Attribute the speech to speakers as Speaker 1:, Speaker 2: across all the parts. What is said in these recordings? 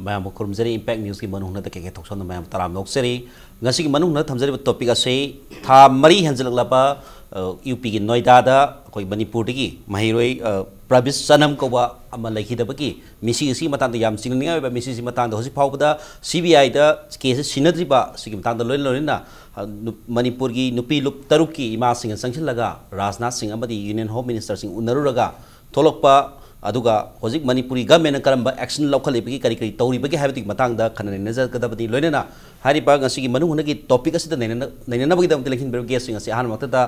Speaker 1: ma'am खुरमजरी impact news की मनुंग नद के थोक्सन ma'am तराम नोक्सरी ngasi ki manung na thamjari topic ase tha mari hanjalakla UP ki Noida da koi Manipur digi mahiroi Pravish sanam ko ba ama laiki da baki misi isi matang da yam singninga ba misi isi matang da hosi phau da CBI da case sinadri ba sigi matang da loi na Manipur gi nupi lup taruk ki ima sing sanction laga Rajnath Singh amadi Union Home Minister sing unaruraga tholokpa aduga hojik Manipuri government karamba action local epiki kari kari tauri bagi habiti matang da khanane nazar kadabadi loina na hari ba ngasi gi manung hunagi topic asida naina bagi dam telekin beru guest ngasi han makta da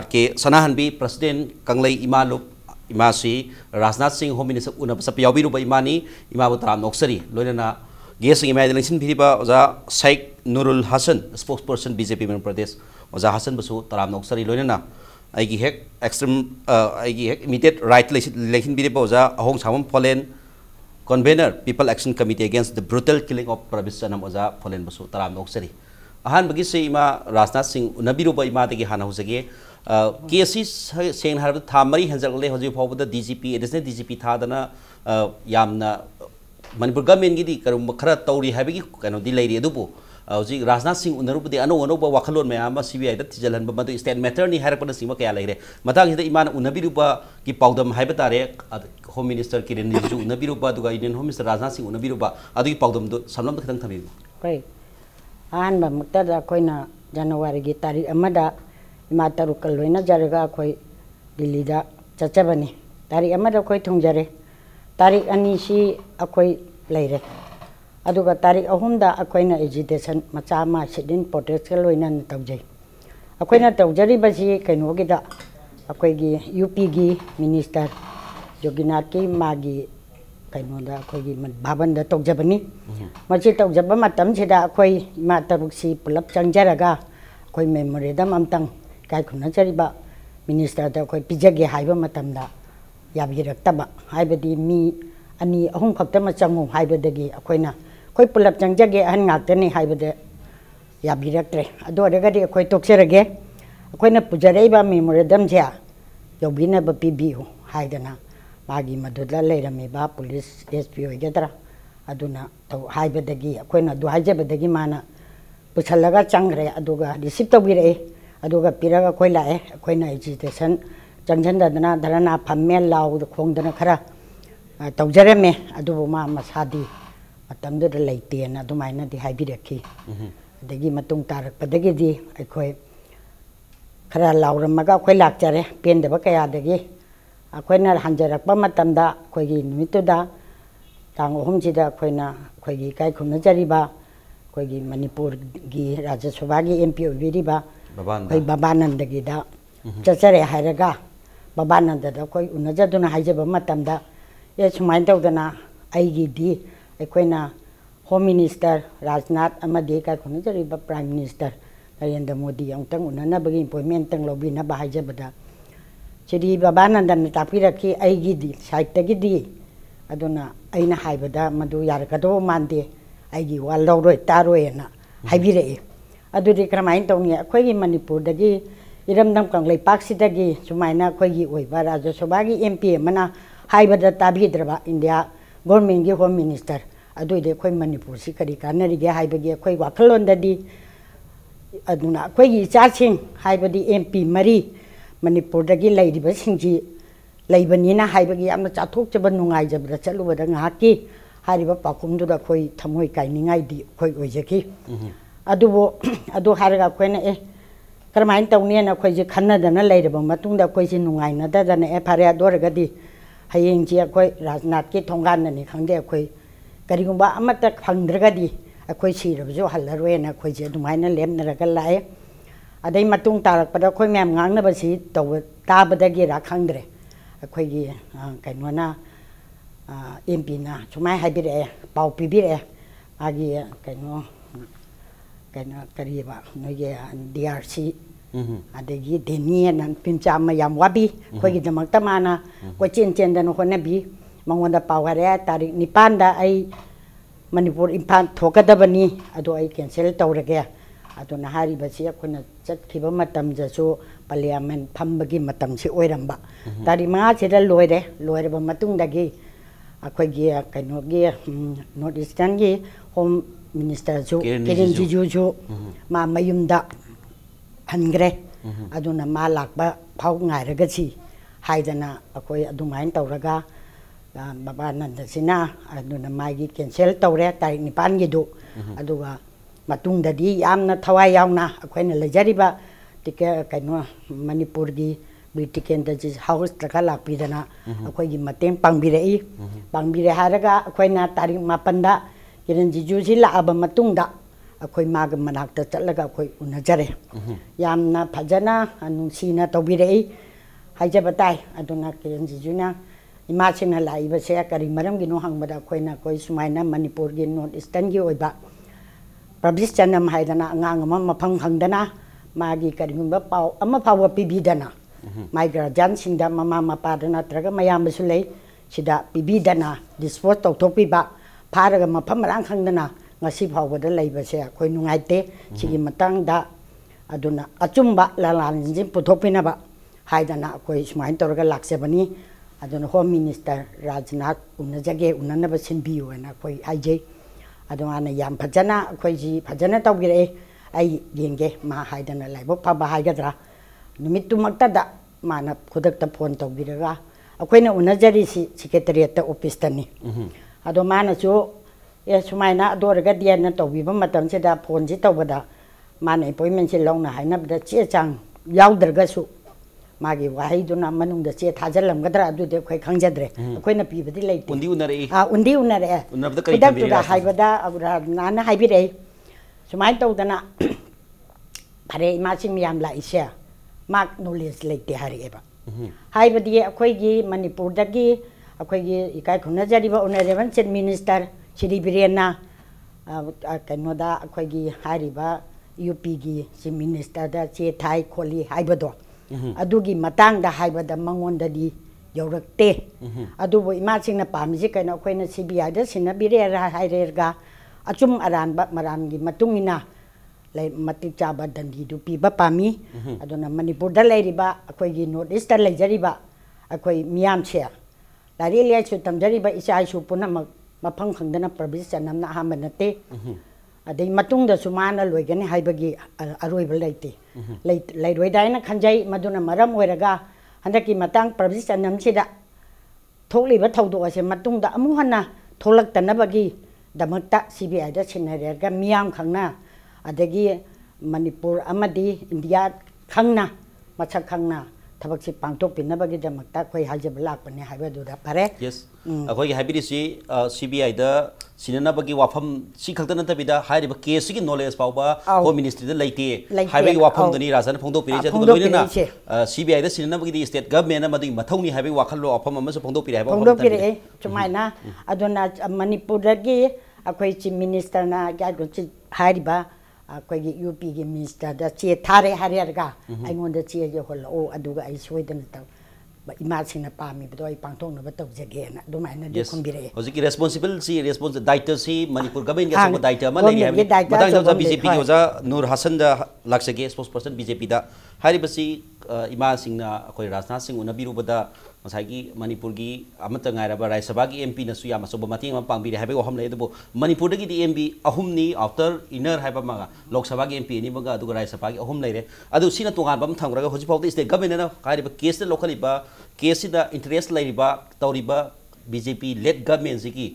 Speaker 1: RK sanahan bi president kanglei imalup imasi Rajnath Singh Home Minister una sapi yabi ru ba imani imabu taram noksari loina na guest ngi mai election bi ba oza Sheikh Nurul Hasan spokesperson BJP Manipur Pradesh oza Hasan basu taram noksari loina na aigi hek extreme aigi hek immediate right election bi ba oza ahong samam folen convener People Action Committee against the brutal killing of Pravish sanam oza folen basu taram noksari ahan bagi se ima Rajnath Singh unabiru ba ima degi hana husage cases seng harab thamari hanjal le hoji phobda DGP additional DGP thadana yamna Manipur government gi di karum khara tauri habigi kano di leiri adubu hoji Rajnath Singh unarubu di ano ba wakhalon me ama CBI da tijalhan ba madu state matter ni harakna sima kaya leire matang hida imana unabiru ba ki pawdam haiba tare Home Minister Kiren Rijiju unabiru ba duga Indian Home Minister Rajnath Singh unabiru ba adu ki pawdam do samlam da khadang thami
Speaker 2: koi an ba mukta da koina January gi tarikh amada ima tarukal loina jaraga koi Delhi da chachabani tarikh amada koi thungjare tarikh ani si akoi leire aduga tarikh ahumda akoina agitation macha ma sidin protest loina tawjai akoina tawjari basi kaino gi da akoi gi UP gi minister Joginath ki magi kaino da akoi gi bhaban da tawjabani machi tawjaba matam sida akoi ma taruksi pulap changjaraga akoi memorandum amtang kai khuna chariba minister da akoi pijage haiba matam da yabirakta ba haibadi mi ani ahum khakta ma changu haibadagi akoina koi pulap changjage han ngaktani haibade yabiraktre ado regadi akoi tokserage akoina pujarei ba memorandum ja yobina ba pibiu haidana magi madudla leirame ba police SP oigedra aduna to haibadagi akoina du haijabadagi mana puchalaga changre aduga receive tawire aduga piraga koi lae akoina agitation changjandana dharana phammel law khongdana khara tawjarame adubu ma masadi matamda da leite na adumaina di haibiraki adagi matung tarakpadagi di akoi khara lawramaga akoi lakjare pendaba kaya dagi akoina hanjarakpa matamda akoigi numituda tang ohumjida akoina akoigi kai khumna jariba akoigi Manipur gi Rajya Sabha gi MP obiriba koi Babanandagi da chachare hairaga Babananda da koi unajaduna haijaba matamda ye sumain tawdana aigi di akoina Home Minister Rajnath amadi kai khuna jariba Prime Minister Narendra Modi amtang unana bagi appointment tang lobina ba haijabada chiri Babananda na tapiraki aigi di site tagi di aduna aina haibada madu yarakado mande aigi waloroi taroi na haibire adudi kramain tawni akoigi Manipur dagi iramdam kanglei paksidagi sumaina akoigi oiba Rajya Sabha gi MP mana haibada tabidraba India government gi Home Minister aduide koi Manipur si kari kanari ge haibagi koi wakhalon dadi aduna koi ichaching haibadi MP mari Manipur dagi leiriba singji leibanina haibagi amna chathok chaba nungai jabra chalubada ngaki hariba pakumdu da koi thamoi kainingai di koi oijaki adubo adu haraga koina karmain tawni na koi je khanna dana leiriba matungda koi ji nungai na da dana phare adoragadi hayeng ji koi Rajnath ki thonggan ni khangde koi karigumba amata phangdragadi akoi sirabjo hallaroena koi je dumaina lemnaraga lae adai matung tarak pada koi mem ngangna basi taw tabadagi ra khangdre akoi gi kainona MP na chumai haibire pau pibire agi kaino kariba noye DRC adagi denia nan pinchama yam wabi koi gi jamakta mana ko chen dan honabi mangonda paware tarik nipanda ai Manipur impan thokadabani ado ai cancel tawrage aduna hari basi akuna chatkiba matam jasu parliament phambagi matam si oiramba tari ma cheda loire ba matung dagi अखोगी कइनोगी north eastern की home minister जो किरण रिजिजू मा मयुमदा हनग्रे अदुना मा लाकबा फाउ ngairagasi haidana akoi adumain tawraga baba nandasina aduna maigi cancel tawre tarik nipan gi du aduga matungdadi yamna thawai yauna akoina lejariba tike kaino manipur gi britiken da ji house taka lakpidana akoi gi mateng pangbire haraga akoina tarik mapanda kiran jiju ji laaba matungda akoi maga manakta chatlaga akoi unajare yamna phajana anungsina tawbirei haijabatai aduna kiran jijuna imachina laiba se kari maram gi no hangbada koina koi sumaina manipur gi north eastern gi oiba pravish chanam haidana angang ama mafang hangdana magi karimba pau ama pawa pibidana mai guardian singda mama mapadana traga mayam sulei sida pibidana dispose tawthopiba pharaga mafam rang khangdana ngasi phawbada leiba se koi nungaite sigi matangda aduna achumba lalan jin puthopina ba haidana koi sumain torga laksebani aduna home minister rajnath unajage unanaba sinbiu na koi haije aduna yam phajana koi ji phajana tawgire ai yenge ma haidana laibo phaba haigadra numittu makta da mana khudakta phone tawbiraga akoina unajari si secretariat office tani ado mana chu e sumaina adorga diana tawbiba matam se da phone ji tawbada mana appointment se longna hainabda che chang yaudrga su मागी वाही दुना मनुंग the चे थाजलम गदरा अदु दे खै खंगजद्रे अखोइना पीबदि लैते उंदी उनरे उनबदा करि Taberah हाइबदा अबरा नाना हाइबिरे सुमाइ तौदना फरे इमासिंग मियाम लाइसे माक knowledge लैते हारिएबा हाइबदि अखोइगी मणिपुर दगी अखोइगी इकाय खुना जरिबा ऑनरेबल चीफ मिनिस्टर श्री बिरेना कनोदा अखोइगी हारिबा यूपी गी चीफ मिनिस्टर दा चे थाई खोली हाइबदो अदुगी मतंग दा हाइबदा मंगोंददी यौरक्ते अदुबो इमासिंगना पामिजे कइनो अखोइना CBI दा सिनाबिरे हाइरेरगा अचुम अरानबा मरानगी मतुंगिना लै मतिक चाबा दंदी दु पीबा पामी अदुना मणिपुर दा लैरिबा अखोइगी नॉर्थ ईस्ट दा लैजरिबा अखोइ मियाम छे लारि लियासु तमजरिबा इचाइसु पुनमक मफंग खंगदना प्रविश चनमना हामनते अदई मतुंग दा सुमाना लोइगने हाइबगी अरोइबा लैते लैरोइदाइना खंजै मदुना मरम ओइरगा हंदकी मतंग प्रविश चनमसिदा थोकलिबा थौदो असे मतुंग दा अमु हन्ना थोलक्तनबगी दमक्ता CBI दा सिनरेरगा मियाम खंगना अदगी मणिपुर अमदी इंडिया खंगना मछक खंगना थबकसी पांगथोकपिनबगी दमक्ता खोइ हाइजब लाकपने हाइबदुदा पारे
Speaker 1: यस अखोइ हाइबिरिसि CBI दा सिननाबगी वाफम सि खक्तन तबिदा हाइरिबा केस की नॉलेज पाउबा होम मिनिस्ट्री दा लैते हाइबगी वाफम दनि राजन फोंदोपिरि जे दुगोइना CBI दा सिननाबगी दी स्टेट गवर्नमेंट अमदी मथौनी हाइबगी वाखल लो वाफम अमस फोंदोपिरि हाइबा
Speaker 2: फोंदोपिरि चुमाइना अदुना मणिपुर दगी अखोइ चीफ मिनिस्टर ना ग्यागो ची हाइरिबा अखोइगी यूपी गी मिनिस्टर दा चे थारे हारियरगा आइगोंदा चे जे होलो अदुगा आई सोइदन ता इमासिंगना पामी बदो आई पांगथोंगनबा तौजगेना दुमाइना दे खुंबिरे
Speaker 1: होजिकी रेस्पोंसिबल दायित्व सी मणिपुर गवर्नमेंट का सब दायित्व मा लेरि हाबि मतांग BJP की ओजा नूर हसन दा लाक्सगे स्पोक्स पर्सन BJP दा हारिबसी इमासिंगना अखोइ राजनाथ सिंह उनबिरुबदा मसागी मणिपुर की अमत गायरबा राज्यसभा की MP नसु याम असोब मतेंग मा पांगबिरे हाबे वहम ले दबो मणिपुर की MP अहुमनी आफ्टर इनर हाबा मागा लोकसभा की MP नि बगा अदुगा राज्यसभा की अहुम लेरे अदु सिना तोगान बम थंगरगा होजि फाउते स्टेट गवर्नमेंट ना कारिबा केस दा लोखलिबा केस दा इंटरेस्ट लेरिबा तौरिबा BJP लेड गवर्नमेंट की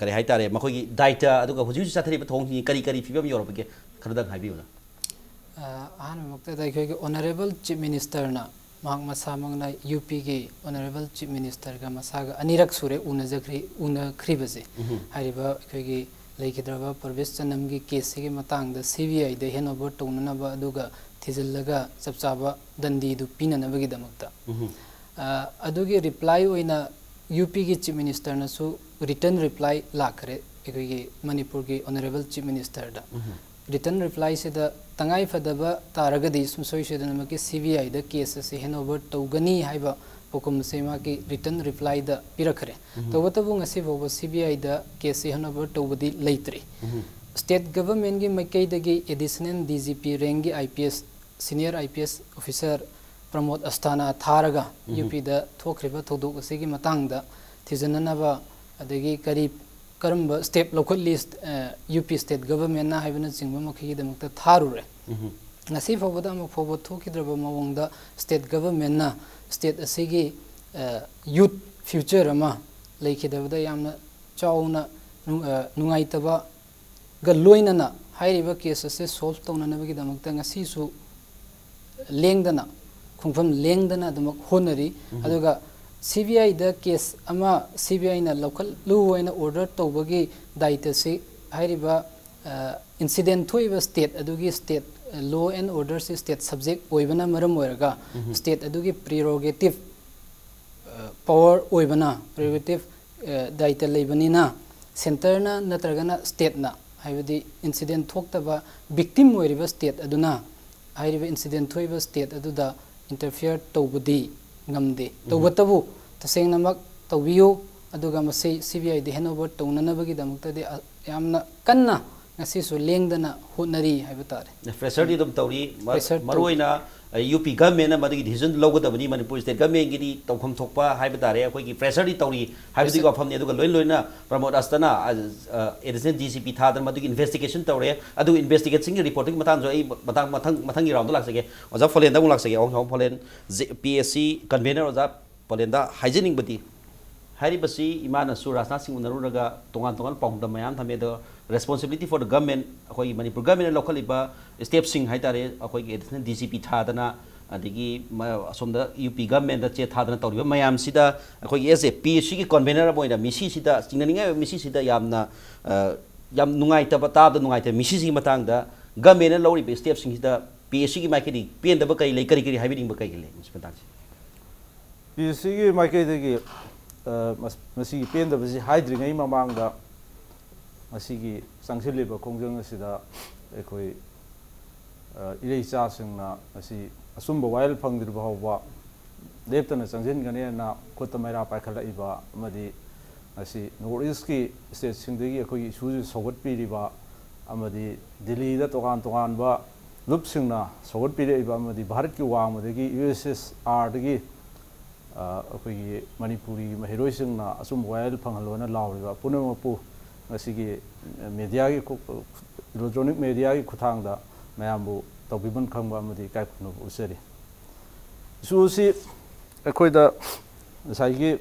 Speaker 1: करे हाइतारे मखोगी दायित्व अदुगा होजि होजि साथरिबा थोंगनि करी करी फिबम योरबगे खरदंग हाइबिउना
Speaker 3: आन मक्ता दाइखोगी ऑनरेबल चीफ मिनिस्टर ना मांग मसामंगना यूपी के ऑनरेबल चीफ मिनिस्टर का मसागा अनिरक सुरे उनख्रिबसे हारिबा अखोगी लेखिद्रबा प्रविश चनम की केस के मतंग द CBI द हेनओवर तौननबा अदुगा थिजलगा चपचाबा दंदी दु पिननबगी दमक्ता अदुगी रिप्लाई ओइना यूपी की चीफ मिनिस्टर नसु रिटर्न रिप्लाई लाखरे अखोगी मणिपुर की ऑनरेबल चीफ मिनिस्टर दा रिटर्न रिप्लाई से द तंगाई फदबा तारगदी सुमसोई से दनमकी CBI द केस से हेनओवर तौगनी हाइबा पोकुम से मा की रिटर्न रिप्लाई द पिरखरे तौबतबु ngasi बोबो CBI द केस से हेनओवर तौबदी लेत्रे स्टेट गवर्नमेंट की मैकैदगी एडिशनल DGP रैंक की IPS senior IPS officer Pramod Asthana थारगा यूपी द थोखरिबा थौदोक से की मतंग द थिजननबा adagi kari karamba step local list UP state government na haibana chingba makhi damakta tharure ngasi fawada ma fawo thokidraba mawongda state government na state asigi youth future ama leikidabada yamna chauna nungaitaba ga loinana hairiba case ase solve tawnanabagi damakta ngasi su lengdana khungfam lengdana damak honari aduga CBI da case ama CBI na local law and order tawbagi daita se hairiba incident thoiba state adugi state law and order se state subject oibana maram oiraga state adugi prerogative power oibana prerogative daita leibanina center na natragana state na haibadi incident thoktaba victim oiriba state aduna hairiba incident thoiba state aduda interfere tawbudi ngamde tawbatabu tasengnamak tawbiyo aduga masai CBI de hanover tawnanabagi damakta de yamna kanna ngasi su lengdana hutnari haibitare
Speaker 1: fresher di dum tawri maroina UP government na madigi decision logadabani Manipur state government gi tawkham thokpa haibitare akoi gi fresher di tawri haibidi go famni aduga loina promote astana edison DCP thadar madigi investigation tawre adu investigation gi reporting matan jo ai matang gi round laksage oja folen da laksage ong folen PSC convener oja folen da hygienic badi haribasi imana su rasna sing unaruga tongan pongda mayam thame the responsibility for the government akoi Manipur government local iba step sing haitare akoi gi edison DCP thadana adigi asomda UP government da che thadana tawriba mayam sida akoi as a PSC gi convener boina misi sida singnaninga misi sida yamna yam nungai ta bata da nungai ta misi si matang da government lori be step sing sida PSC gi maikedi pen da ba kai le kari haibiding ba kai le matang
Speaker 4: PSC gi maikedi gi masi pen da basi haidringai mamang da masigi sangsilliba kongjang asida ekoi irei cha singna asi asumba wail phangdirba hawba leptana changjin gane na khotamaira paikhala iba amadi asi north east ki state singdegi ekoi issue sogot piriba amadi delhi da togan ba lup singna sogot pire iba amadi bharat ki wangmadegi USSR degi ekoi manipuri mahiroi singna asum wail phanghalona lawriba punamapu asigi media gi electronic media gi khuthang da mayambu tawbibun khangba amadi kai khunu usari susi ekoi da saigi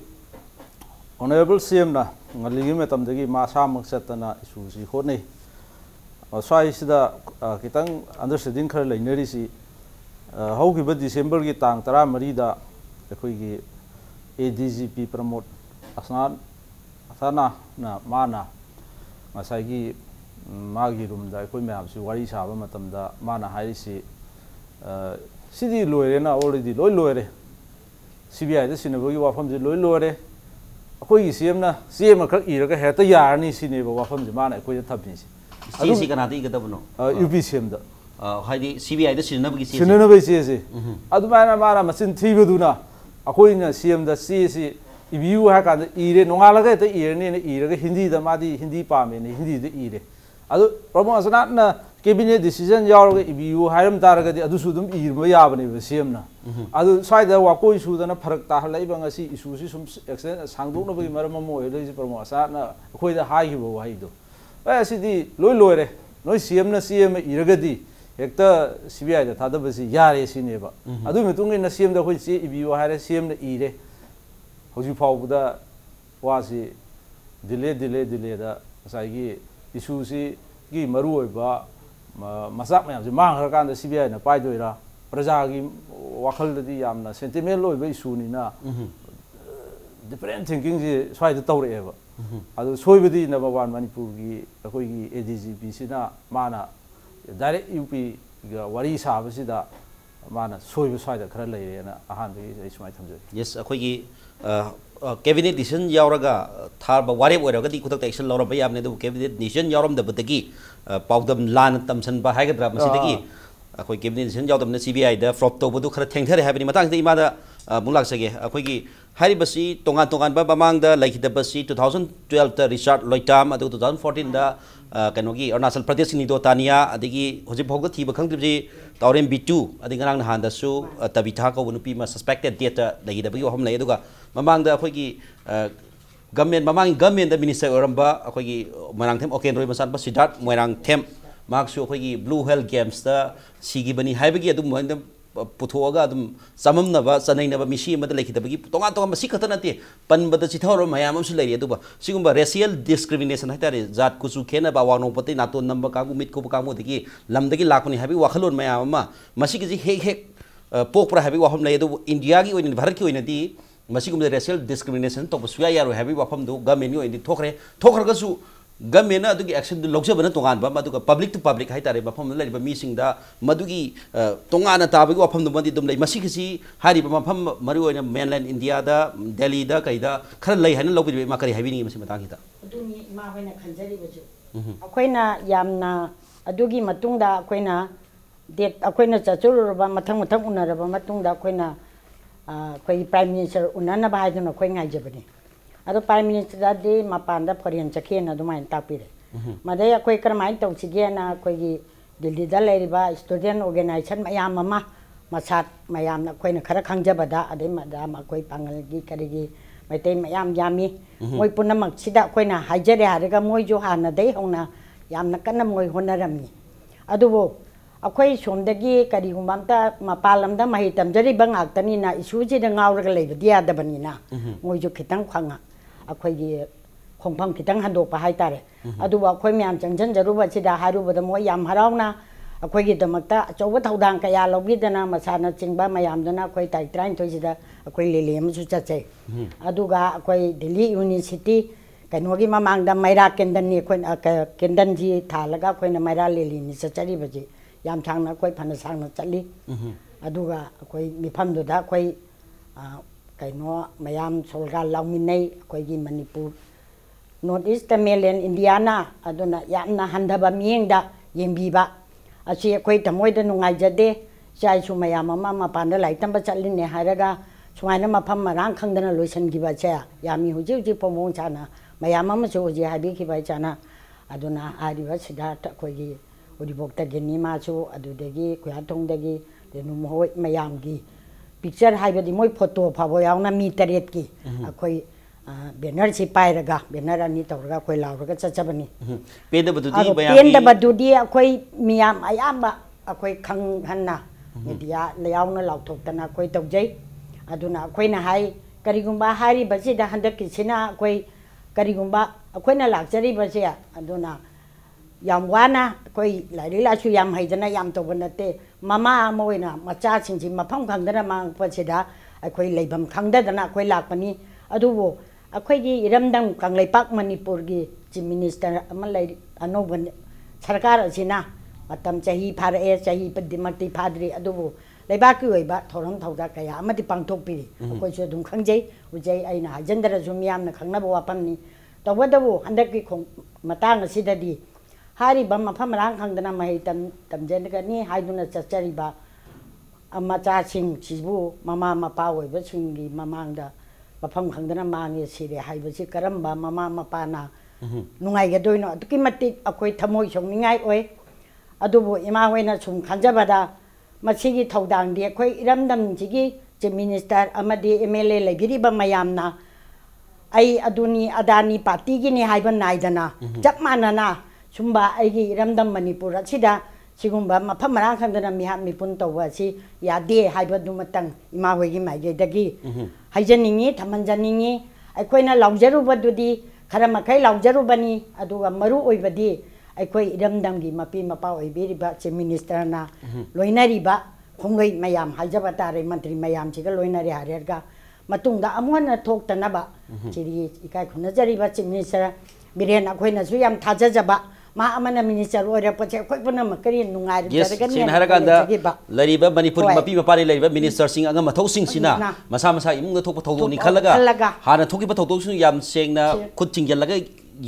Speaker 4: honorable CM na ngaligi metam dagi masa maksatana susi khonei swai sida kitang understanding khar lainari si haugiba December gi tang 13 da ekoi gi ADGP promote asana na mana masagi magi room da koi map si wari saba matam da mana haisi sidi loire na already loire CBI da sinabu gi wafam ji loire akoi gi CM na CM khak iraga heta yarni sineba wafam ji mana akoi da thabni si
Speaker 1: CC kana ti ga dabno
Speaker 4: UP CM da
Speaker 1: haidi CBI da sinabu gi
Speaker 4: sinabu si adu mana masin thibaduna akoi na CM da CC IBU ha kan ire nongalaga ta ire ne iraga hindi da madi hindi pame ne hindi da ire adu promotion na cabinet decision yaroga IBU hairam taraga di adu sudum irma yabane ba CM na adu saida wa koi su da na pharak ta halai ba ngasi issue si sum action sangdok na bagi maram mo ele si promotion na khoi da hai hibo hai do si di loire noi CM na CM iraga di hekta CBI da thada ba si yare si ne ba adu mitung na CM da khoi si IBU haire CM na ire hoji fawda wasi delay da saigi issue si gi maru oiba masak mayam si mang har kan da CBI na pai doira praja gi wakhal da di yamna sentiment oiba issue ni na different thinking ji swai da tawre eba adu soibadi number 1 Manipur gi akoi gi ADGP sina mana direct UP ga wari saba sida mana soiba swai da khara leire na ahan bi ismai thamjai
Speaker 1: yes akoi gi cabinet decision yauraga tharba warep oiraga di kutak action lawra ba yamne du cabinet decision yauram da badagi paudam lan tamsan ba haigadra masidagi akoi cabinet decision yaudam na CBI da fraud to budu khara thengthare habini matang da imada mulak sage akoi gi haribasi tongan ba bamang da laikida basi 2012 da Richard Loitam adu 2014 da kanogi Arunachal Pradesh ni do tania adigi hoji phogda thiba khangdibji tawrem B2 adi ngarang han da su tabitha ko nupi ma suspected date laikida bagi hom lai aduga mamang da khoi gi government ममांग government minister ओरंबा अखोगी Moirangthem Okendro मसान Siddhartha Moirangthem मार्क्सु अखोगी blue whale games दा सिगी बनी हाइबगी अदुम मोइन पुथोगा अदुम सममनबा चनैनबा मिसी अमदा लेखिदबगी तोंगा तोंगा मसी खत नते पनबद चिथौर मयाम अमसु लेरि अदुबा सिगुम्बा रेशियल डिस्क्रिमिनेशन हाइतारे जात कुसु खेनबा वानो पते नातो नंबर कागु मिट को कागु दगी लमदगी लाकनि हाबी वाखलोन मयाम अमा मसी गिजि हेक हेक पोकप्रा हाबी वाहम ले अदु इंडिया की ओइन भारत की ओइनदी मसी गुम्बा रेशियल डिस्क्रिमिनेशन तो सुया यारो हाबी वाफम दु गवर्नमेंट की ओइनदी थोखरे थोखरगसु गवर्नमेंट अदुगी एक्शन लौजबन तोंगानबा मदुगा पब्लिक टू पब्लिक हाइतारे मफम लेरिबा मीसिंगदा मदुगी तोंगाना ताबगी वाफम दुमदी दुम लै मसी किसी हारिबा मफम मरु ओइना मेनलैंड इंडिया दा दिल्ली दा कैदा खर लै हाइन लौबिबे मा करी हाबिनी मसी मतांगिदा
Speaker 2: अदुनी मा होइना खंजरिबजु अखोइना यामना अदुगी मतुंगदा अखोइना डेट अखोइना चचुरुबा मथंग मथंग उनरबा मतुंगदा अखोइना अखोइ प्राइम मिनिस्टर उनना बाहाइदुना अखोइ ngaijabani ado prime minister da de mapanda foreign chakena dumain tapire madai akoi karmai tawchige na akoi gi delhi da leriba student organization mayam mama masat mayam na akoi na khara khangjabada ade madam akoi pangal gi karigi maitai mayam yami moi punamak sida akoi na haijare haraga moi jo hana dai hona yamna kanna moi honaramni adubo akoi somdagi karigumamta mapalamda mahi tamjari bangaktani na isuji da ngawraga leibdi adabani na moi jo khitang khanga अखोगी खोंफम खितंग हंदोप हाइतारे अदुबा अखोय म्याम चंजन जरुबा सिदा हारुबदा मोय याम हरावना अखोगी दमकता अचौब थौदांग कया लौगिदना मसाना चिंगबा मयामदना अखोय ताई 33 सिदा अखोय लेले अमसु चचे अदुगा अखोय दिल्ली यूनिवर्सिटी कनोगी ममांगदा मैरा केंदन नि अखोय केंदन जी थालगा अखोयना मैरा लेली नि चचरी बजे याम थांगना अखोय फन सांगना चली अदुगा अखोय मिफमदुदा अखोय कईनो मयाम सोलगा लाउमिनै अखोगी मणिपुर नॉर्थ ईस्ट मेनलैंड इंडियाना अदुना यामना हंधबा मियेंगदा येंबीबा असी अखोई तमोयदा नुंगाइजदे चाइसु मयाम अमा मपानदा लाइतंबा चलिने हायरगा सुमाइना मफम मरांग खंगदना लोइसनगिबा चे यामी हुजि हुजि पोमों चाना मयाम अमसु हुजि हाबिखिबा चाना अदुना आरिबा सिद्धार्थ अखोगी उरिबोक्ता गेनिमासु अदुदगी खुयाथोंदगी देनुमहोय मयामगी पिक्चर हाइबदी मोय फोटो फाबो यावना मी तरेत की अखोई बैनर से पायरगा बैनर अनि तौरगा अखोई लावरगा चचबनी पेंदबदुदी अखोई मियाम अयाबा अखोई खंग हन्ना मीडिया लेयावना लावथोक्तना अखोई तौजै अदुना अखोइना हाई करिगुंबा हारी बसिदा हंदकिसिना अखोई करिगुंबा अखोइना लाक्चरी बसे अदुना याम वाना कोई लाइरी लासु याम हैदना याम तौब नते ममा मोइना मचा सिंजी मफम खंगदना मांग पछिदा अखोई लेबम खंगदना अखोई लाकपनी अदुबो अखोई इरमदम कंगलेपाक मणिपुर की चीफ मिनिस्टर अमा लैरी अनोबन सरकार असिना मतम चाही फारे चाही पदिमति फाद्री अदुबो लेबाकी ओइबा थोरम थौदा कया अमति पांगथोकपिरी अखोई सु दुम खंगजै उजै आइना हाजंदरा जुम यामना खंगनबो वापमनी तौबदबो हंदकी खों मतांग असिददी हारिबा मफम रांग खंगदना मही तमजेनगनी हाइदुना चचरिबा मचासिंग सिबु ममा मपा ओइबसिंगी ममांगदा मफम खंगदना मांगे सिरे हाइबसि करम्बा ममा मपाना नुंगाइगदोइनो अदुकी मतिक अखोई थमोइ सोंनिंगाइ ओइ अदुबो इमा होइना सुम खंजबदा मसिगी थौदांगदि अखोई इरमदम जिगी चीफ मिनिस्टर अमदि एमएलए लेगिरिबा मयामना आई अदुनी अदानी पार्टी गिनी हाइबन नाइदना जप मानना सुम्बा आइगी इरमदम मणिपुर असिदा सिगुम्बा मफम मरांग खंगदना मिहा मिपुन तौबा असि यादे हाइबदु मतंग इमा होइगी माइगेदगी हाइजनिंगी थमनजनिंगी अखोइना लाउजरुबदुदी खरा मखै लाउजरुबनी अदुगा मरु ओइबदी अखोइ इरमदमगी मपी मपा ओइबेरिबा चीफ मिनिस्टरना लोइनरिबा खोंगै मयाम हाइजबा तारे मंत्री मयाम सिगा लोइनरि हारेरगा मतुंगदा अमुहना थोक्तनबा चिरि इकाय खुनजरिबा चीफ मिनिस्टर बिरेन अखोइनासु याम थाजजबा मा अमना मिनिस्टर ओरे पचे अखोइ पुनम करि नुंगाइ जरगन
Speaker 1: ने हरगांदा लरिबा मणिपुर मपी मपारि लरिबा मिनिस्टर सिंग अंग मथौ सिंग सिना मसा मसा इमुंग थोप थौदोनि खलगा हाना थोकिबा थौदोसु याम सेंगना खुद चिंगलगा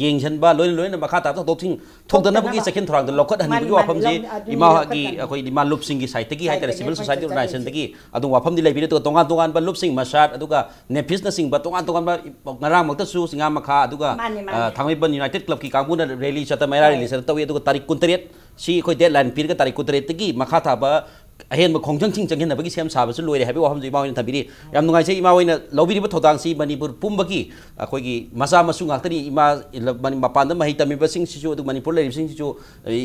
Speaker 1: येंजनबा लोइन लोइन मखा ताब थौदोसिंग थौदनबगी सेकेंड थरांग लौखत हनिबगी वाफमजे इमा की अखोइ इमा लुप सिंग की साइट की हाइतर सिविल सोसाइटी ऑर्गेनाइजेशन तकी अदु वाफम दि लेबिरे तो तोंगा तोंगान बा लुप सिंग मसाट अदुगा नेफिस न सिंग बा तोंगा तोंगान बा ngara मक्ता सु सिंगा मखा अदुगा थांगैबन यूनाइटेड क्लब की कांगुना रैली चता मैरा रैली सर तवे अदुगा तारिख 29 सी अखोइ डेडलाइन पीरगा तारिख 29 तकी मखा थाबा अहेन खोंजंग चिंग चंगेन नबगी सेम साबसु लोइरे हाबे वाहम जिमा होइन थबिरी याम नुगाइ से इमा होइन लौबिरिबो थौदांगसी मणिपुर पुंबगी अखोगी मसा मसु गाक्तनी इमा मपानद महि तमिबा सिंग सिजु अदु मणिपुर लेरिब सिंग सिजु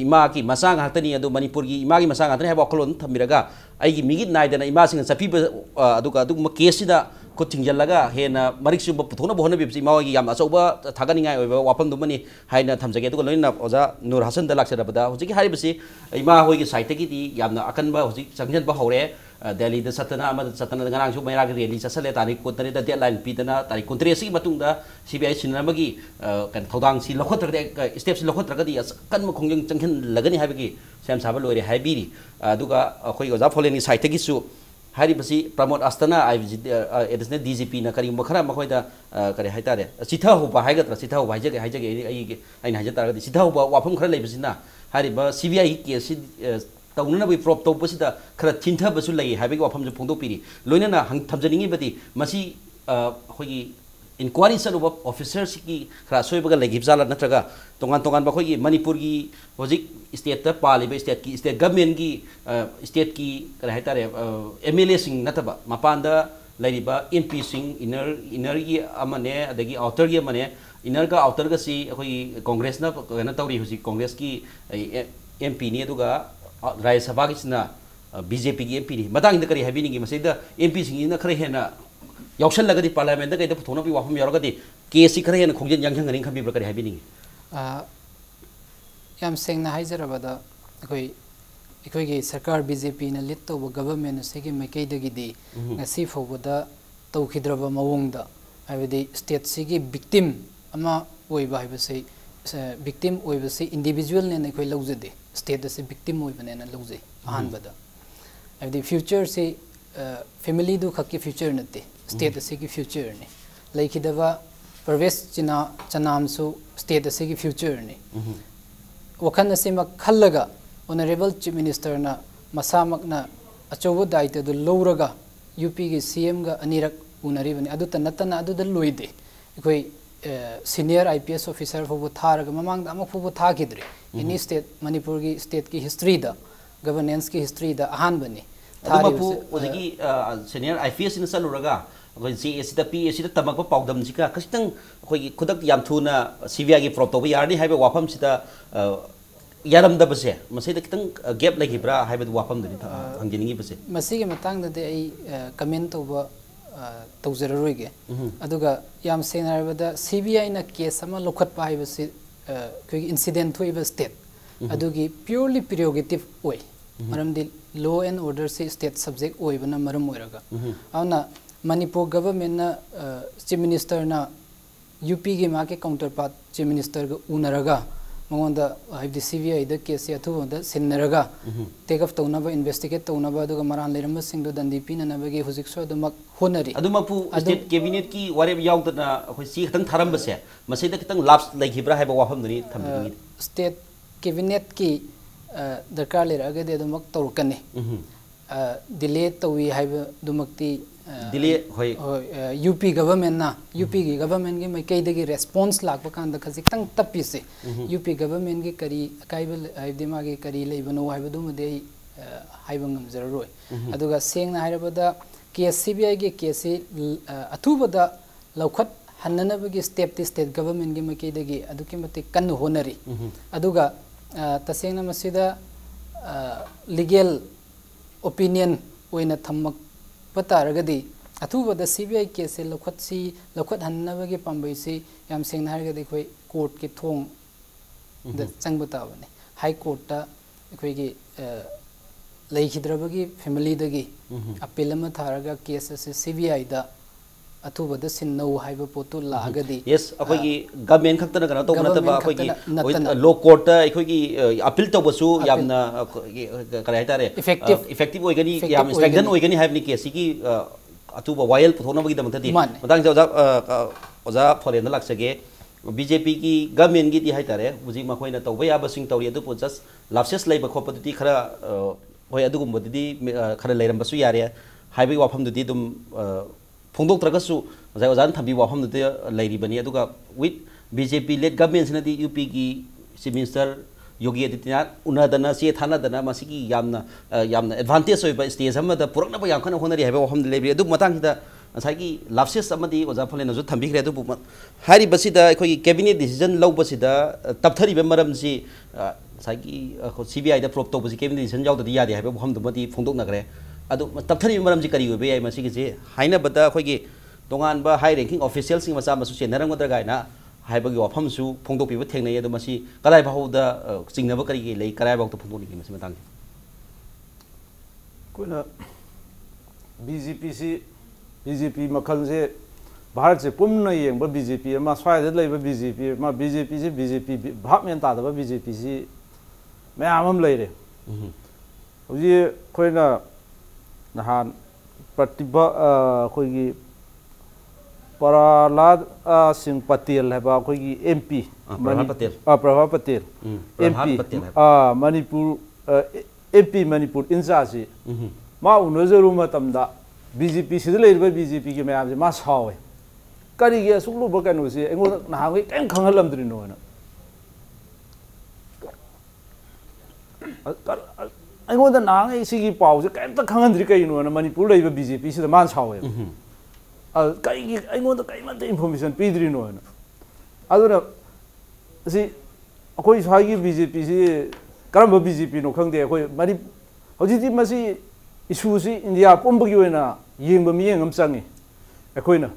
Speaker 1: इमा की मसा गाक्तनी अदु मणिपुर की इमा की मसा गाक्तनी हाबे वखलोन थमिरगा आइगी मिगित नाइदना इमा सिंग सफिबा अदु केसिदा को थिंजलगा हेना मरिक्सु पुथोना बोहना बिबसी मावगी याम अचौबा थागनिंगाय ओइबा वाफम दुमनी हाइना थमजगे अदु लोइना ओजा नूर हसन द लाक्सरबदा होजिकी हारिबसी इमा होइगी साइटगी दी यामना अकनबा होजि संजनबा हौरे दिल्ली द सतना गनांगसु मैराग रैली चसले तारिख कोतरे द डेडलाइन पीदना तारिख कोतरे सी मतुंगदा CBI सिनमगी कन थौदांग सी लखोत्रगे स्टेप्स लखोत्रगदी कन खोंजंग चंखन लगनी हाबिगी सेम साबा लोइरे हाइबिरी अदुगा अखोइ ओजा फोलेनी साइटगिसु हारिबसी प्रमोद अस्तना एडिशनल DGP ना करी मखरा मखोइदा करे हाइतारे सिथा होबा हाइगत्रा सिथा होबा हाइजगे हाइजगे आइना हाइजतारगदी सिथा होबा वाफम खरा लेबसिना हारिबा CBI केस तौनना बि प्रोप तौबसिदा खरा थिनथबसु लई हाइबगे वाफम जो फोंदोपिरी लोइना हंग थमजनिंगी बदी मसी होगी इंक्वायरी सरुब ऑफिसर्स की खरा सोइबगा लेगिबजाला नत्रगा तोंगान बखोगी मणिपुर की होजिक स्टेट पालिब स्टेट गवर्नमेंट की स्टेट की करा हाइतारे MLA सिंग नतबा मपानदा लैरिबा MP सिंग इनर की अमने अदगी आउटर की अमने इनर का आउटर का सी अखोई कांग्रेस ना कना तौरी होजिक कांग्रेस की MP नि अदुगा राज्य सभा की सिना BJP की MP नि मतंग द करी हाबिनिगी मसेदा MP सिंग इना खरे हेना याउशन लगदी पार्लियामेंट द कइदा पुथोना बि वाफम यारगदी केसी खरे हेना खोंजन यांगंगनि खबि प्रकार हाबिनिगी
Speaker 3: याम सेंगना हाइजरबदा अखोई सरकार BJP ना lead तौब government सेगी मैकैदगी ngasi फौबदा तौखिद्रबा मवोंगदा हाइबदी state सेगी victim अमा ओइबा हाइबसे विक्टिम ओइबसे इंडिविजुअल ने अखोई लौजदे स्टेट से विक्टिम ओइबने ना लौजे अहानबदा हाइबदी फ्यूचर से फैमिली दु खक्की फ्यूचर नते स्टेट से की फ्यूचर ने लाइखिदबा प्रवेश चनामसु स्टेट से की फ्यूचर ने वखन असिम खल्लगा ऑनरेबल चीफ मिनिस्टर ना मसामकना अचौब दायित्व दु लौरगा UP की CM गा अनिरक उनरिबने अदु तनतना अदु द लोइदे अखोई सीनियर IPS ऑफिसर फोबो थारगा ममांग दा अमक फोबो थाखिद्रे एनी स्टेट मणिपुर की स्टेट की हिस्ट्री दा गवर्नेंस की हिस्ट्री दा अहान बने
Speaker 1: थारिबु ओजगी सीनियर IPS इन सलुरगा अखोई CAC दा PAC दा तमक पाउदम जिका खसितंग अखोई खुदक याम थुना CBI की प्रोप तोबा यारनी हाइबे वाफम सिदा यारमदबसे मसेदा कितंग गैप लगिब्रा हाइबे वाफम दनि हंगिनिंगी बसे
Speaker 3: मसीगे मतंग दे आई कमेंट तोबा तौजररोइगे अदुगा याम सेनारबदा CBI ना केस अमा लोखतपा हाइबसे कोई इंसिडेंट थोइबा स्टेट अदुगी प्योरली प्रिरोगेटिव ओइ मरमदि लॉ एंड ऑर्डर से स्टेट सब्जेक्ट ओइबना मरम ओइरगा आउना मणिपुर गवर्नमेंट ना चीफ मिनिस्टर ना UP की मा के काउंटर पार्ट चीफ मिनिस्टर गा उनरगा मंगोंदा हाइबदि CBI द केस अथुबदा सिनरगा टेक अप तौनबा इन्वेस्टिगेट तौनबा अदुगा मरान लेरम सिंगदो दंदी पिननबगे हुजिक सो अदुमक होनरी
Speaker 1: अदुमपु स्टेट कैबिनेट की वारेब यावदना अखोई सी खतंग थारमबसे मसेदा खतंग लाप्स लगिब्रा हाइबा वाफम दनि थमबिगी
Speaker 3: स्टेट कैबिनेट की दरकार लेरगदे अदुमक तौरकने डिले तौई हाइबा दुमक्ति
Speaker 1: डिले होय
Speaker 3: UP गवर्नमेंट ना UP की गवर्नमेंट की मैकैदगी रेस्पॉन्स लाकबा कांदा खजितंग तपिसे UP गवर्नमेंट की करी अकाइबल हाइबदि मागे करी लेबनो हाइबदुमदे हाइबंग जररोय अदुगा सेंगना हाइरबदा केस CBI की केस अथुबदा लौखत हन्ननबगी स्टेप स्टेट गवर्नमेंट की मैकैदगी अदुके मते कन्न honorary अदुगा तसेंगना मसिदा legal opinion ओइना थमक पतारगदी अथुबद CBI case लौखत हन्नबगी पांबैसी याम सेंगना हारगदी कोई कोर्ट की थोंग द चंग बतावने हाई कोर्ट ता कोई की लैखिद्रबगी फैमिली दगी अपील अमा थारगा केस से CBI दा अथुबद सिन्नौ हाइबा पोतु लागदी
Speaker 1: यस अखोगी गवर्नमेंट खक्तना कना तो नतबा अखोगी लो कोर्ट अखोगी अपील तबसु यामना करे हाइतारे इफेक्टिव ओइगनी याम स्ट्रेंथन ओइगनी हाइबनी केसी की अथुबा वायल पुथोनबगी दमथदि मतंग ओजा फॉरेन लाक्सगे BJP की गवर्नमेंट की हाइतारे बुजी मखोइना तौबा याबसिंग तौरी अदु पोजस लाप्सेस लैबा खोपदुति खरा होय अदुगुमबदि खरा लैरमबसु यारे हाइबी वाफमदुति दुम फोंदोक्तरगसु ओजा ओजान थबी वाफमदुति लैरिबनी अदुगा विथ BJP लेड गवर्नमेंट सिनदि UP की चीफ मिनिस्टर योगी आदित्यनाथ उनादना से थानादना मसिकी यामना एडवांटेज होइबा स्टेज अमदा पुरकनबा याम खना होनरी हाइबा वहम लेबि अदु मतांगदा साइकी लाफसेस अमदी ओजा फलेनजु थंबिखरे अदु हारि बसिदा अखोई कैबिनेट डिसीजन लौबसिदा तपथरिबा मरमसी साइकी CBI दा प्रोप तोबसि कैबिनेट डिसीजन यावदि यादि हाइबा वहम दुमदी फोंदोकनगरे अदु तपथरिबा मरमसी करी होबे याइ मसिकी जे हाइनाबदा अखोई तोंगानबा हाई रैंकिंग ऑफिशियल सिंग मसा मसु चेनरंगदर गाइना हाइबगी वाफमसु फोंदोकपिबा थेंगनै अदु मसी कदाइ भाउदा चिंगनबा करिगे लै कदाइ भाउदा फोंदोकनि मसी मतंग
Speaker 4: कोना BJP मखल से भारत से पुमना येंग BJP मा स्वायद लेबा BJP मा BJP भाप मेन तादबा BJP से मयाम अम लेरे हुजी कोइना नहान प्रतिभा कोइगी प्रहलाद सिंह पटेल है कोई MP Prabha Patel MP Manipur MP Manipur incharge मा उनजरु मतमदा BJP से लेबा BJP के मैम से मा सावे करिगे असुलुब कनो से एंगो नाहागे केम खंगलमद्रिनो ना एंगो द नाहागे सिगी पाउ से केम त खंगंद्रि कइनो ना मणिपुर लेबा BJP से मा सावे कई इन्फॉर्मेशन पीद्रीनो है अदुना से अखोई स्वागी BJP से करम BJP नो खंगदे अखोई मरि हौजिति मसी इशू से इंडिया पुंबगी होइना येंब मियेंग हम चंगे अखोइना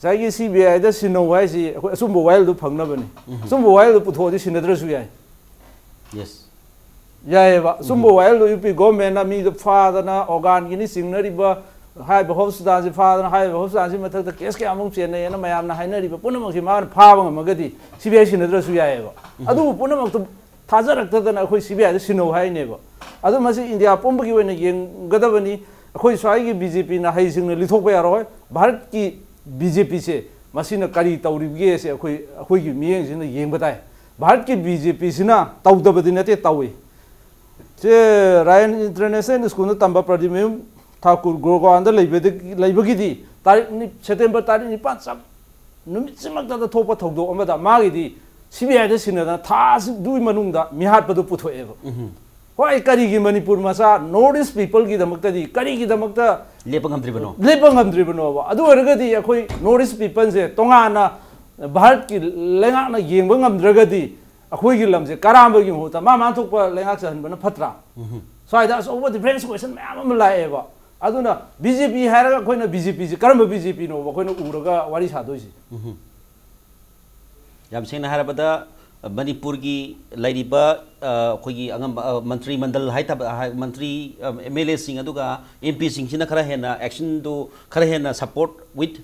Speaker 4: साइगी CBI दा सिनो वाइ से अखोई असुम वाइल दु फंगनबनी सुम वाइल दु पुथोदि सिनद्रसु याय
Speaker 1: यस
Speaker 4: यायबा सुम वाइल दु UP गवर्नमेंट ना मी द फादना ऑर्गन गिनी सिंगनरिबा हाई बहुसुदा से फादना हाई बहुसुदा से मथक केस के अमुक चेन्नई ना मयामना हाइनरिबा पुनमक से मान फाबंग मगदी CBI सिनद्रसु यायबा अदु पुनमक तो थाजरक्तदना अखोई CBI दा सिनो हाइनेबा अदु मसी इंडिया पुंबगी वने येंगदबनी अखोई स्वाइगी BJP ना हाइसिंग लिथोकबा यारोय भारत की BJP से मसीना करी तौरिबगे से अखोई मियेंग सिना येंगबताय भारत की BJP सिना तौदबदि नते तौई जे रायन इंटरनेशनल स्कूल तंबा प्रदिमेम ठाकुर गोरगांद लेबगिदी तारीख सेप्टेम्बर तारीख 9 सब नुमिसिमक्ता थोप थौदो अमदा मागिदी CBI दा सिनदा थास दुई मनुंगदा मिहाटपदो पुथोएबो होय करिगी मणिपुर मसा नॉर्थ ईस्ट पीपल की दमक्तदी करिगी दमक्ता लेपंगमद्रिबनो अदु अरगदी अखोई नॉर्थ ईस्ट पीपल से तोंगाना भारत की लेंगाना येंबा ngamद्रगदी अखोई की लमसे करामबगी होता मा माथोकपा लेंगाक सहनबना फत्रा स्वाइदा ओवर डिफरेंस क्वेश्चन मैम लाएबा अदुना BJP हायरगा अखोइना BJP से करम BJP नो अखोइना उरगा वारी सादोइसी
Speaker 1: याम सेना हारबदा मणिपुर की लाइरिबा अखोगी अंगम मंत्री मंडल हाइता मंत्री MLA सिंह अदुगा MP सिंह सिना खरा हेना एक्शन दो खरा हेना सपोर्ट विथ